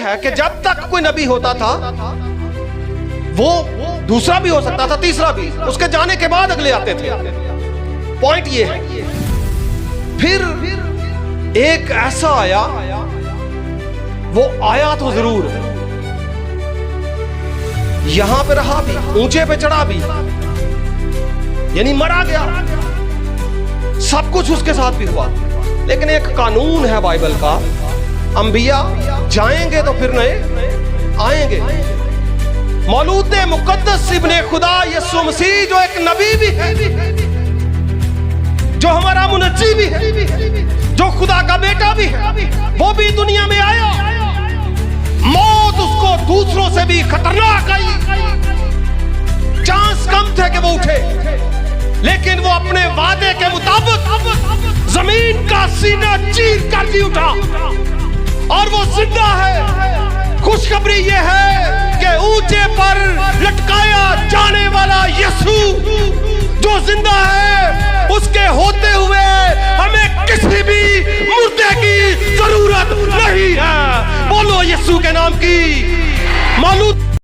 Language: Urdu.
یہ ہے کہ جب تک کوئی نبی ہوتا تھا وہ دوسرا بھی ہو سکتا تھا, تیسرا بھی, اس کے جانے کے بعد اگلے آتے تھے. پوائنٹ یہ ہے. پھر ایک ایسا آیا, وہ آیا تو ضرور, یہاں پہ رہا بھی, اونچے پہ چڑھا بھی, یعنی مرا گیا, سب کچھ اس کے ساتھ بھی ہوا. لیکن ایک قانون ہے بائبل کا, انبیاء جائیں گے تو پھر نئے آئیں گے. مولود مقدس ابن خدا یسوع مسیح جو ایک نبی بھی ہے, جو ہمارا منجی بھی ہے, جو خدا کا بیٹا بھی ہے, وہ بھی دنیا میں آیا. موت اس کو دوسروں سے بھی خطرناک آئی, چانس کم تھے کہ وہ اٹھے, لیکن وہ اپنے وعدے کے مطابق زمین کا سینہ چیر کر بھی اٹھا اور وہ زندہ ہے. خوشخبری یہ ہے کہ اونچے پر لٹکایا جانے والا یسوع جو زندہ ہے, اس کے ہوتے ہوئے ہمیں کسی بھی مردے کی ضرورت نہیں ہے. بولو یسوع کے نام کی. مولود